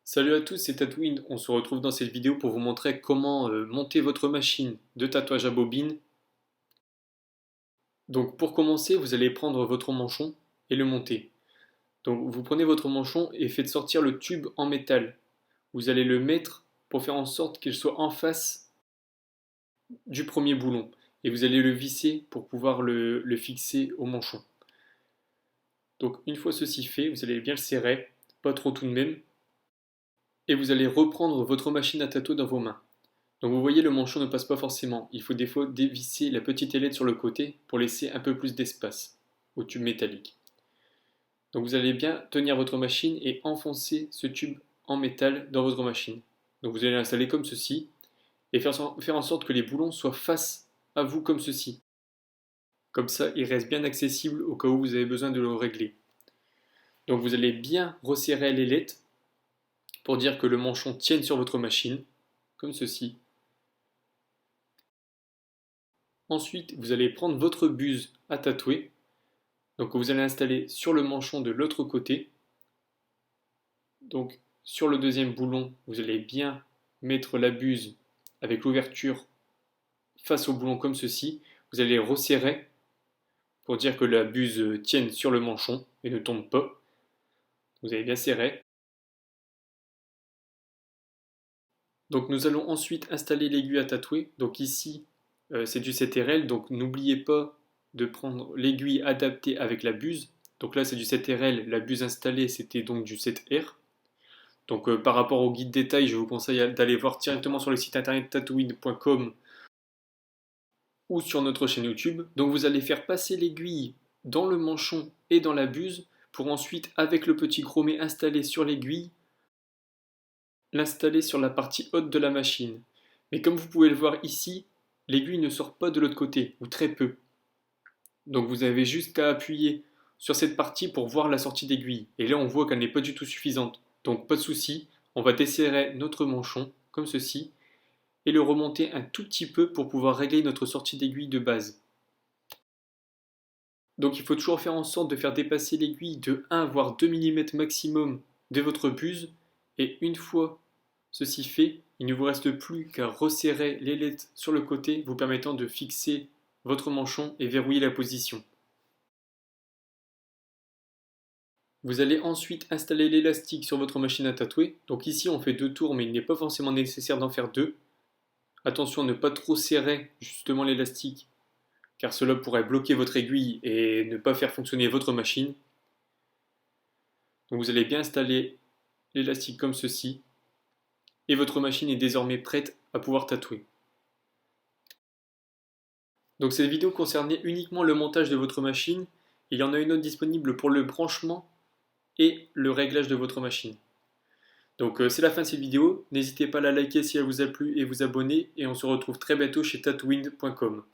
Salut à tous, c'est Tatooine. On se retrouve dans cette vidéo pour vous montrer comment monter votre machine de tatouage à bobine. Donc pour commencer, vous allez prendre votre manchon et le monter. Donc vous prenez votre manchon et faites sortir le tube en métal. Vous allez le mettre pour faire en sorte qu'il soit en face du premier boulon. Et vous allez le visser pour pouvoir le fixer au manchon. Donc une fois ceci fait, vous allez bien le serrer, pas trop tout de même. Et vous allez reprendre votre machine à tatouer dans vos mains. Donc vous voyez, le manchon ne passe pas forcément. Il faut des fois dévisser la petite ailette sur le côté pour laisser un peu plus d'espace au tube métallique. Donc vous allez bien tenir votre machine et enfoncer ce tube en métal dans votre machine. Donc vous allez l'installer comme ceci et faire en sorte que les boulons soient face à vous comme ceci. Comme ça, il reste bien accessible au cas où vous avez besoin de le régler. Donc vous allez bien resserrer l'ailette pour dire que le manchon tienne sur votre machine, comme ceci. Ensuite, vous allez prendre votre buse à tatouer. Donc vous allez installer sur le manchon de l'autre côté. Donc sur le deuxième boulon, vous allez bien mettre la buse avec l'ouverture face au boulon comme ceci. Vous allez resserrer pour dire que la buse tienne sur le manchon et ne tombe pas. Vous avez bien serré. Donc nous allons ensuite installer l'aiguille à tatouer. Donc ici, c'est du 7RL, donc n'oubliez pas de prendre l'aiguille adaptée avec la buse. Donc là c'est du 7RL, la buse installée c'était donc du 7R. Donc par rapport au guide détail, je vous conseille d'aller voir directement sur le site internet tatooine.com ou sur notre chaîne YouTube. Donc vous allez faire passer l'aiguille dans le manchon et dans la buse pour ensuite, avec le petit chromé installé sur l'aiguille, l'installer sur la partie haute de la machine. Mais comme vous pouvez le voir ici, l'aiguille ne sort pas de l'autre côté, ou très peu. Donc vous avez juste à appuyer sur cette partie pour voir la sortie d'aiguille. Et là on voit qu'elle n'est pas du tout suffisante. Donc pas de souci, on va desserrer notre manchon, comme ceci, et le remonter un tout petit peu pour pouvoir régler notre sortie d'aiguille de base. Donc il faut toujours faire en sorte de faire dépasser l'aiguille de 1 voire 2 mm maximum de votre buse, et une fois ceci fait, il ne vous reste plus qu'à resserrer l'ailette sur le côté, vous permettant de fixer votre manchon et verrouiller la position. Vous allez ensuite installer l'élastique sur votre machine à tatouer. Donc ici on fait 2 tours, mais il n'est pas forcément nécessaire d'en faire 2. Attention à ne pas trop serrer justement l'élastique, car cela pourrait bloquer votre aiguille et ne pas faire fonctionner votre machine. Donc vous allez bien installer l'élastique comme ceci, et votre machine est désormais prête à pouvoir tatouer. Donc cette vidéo concernait uniquement le montage de votre machine. Il y en a une autre disponible pour le branchement et le réglage de votre machine. Donc c'est la fin de cette vidéo. N'hésitez pas à la liker si elle vous a plu et vous abonner. Et on se retrouve très bientôt chez tatooine.com.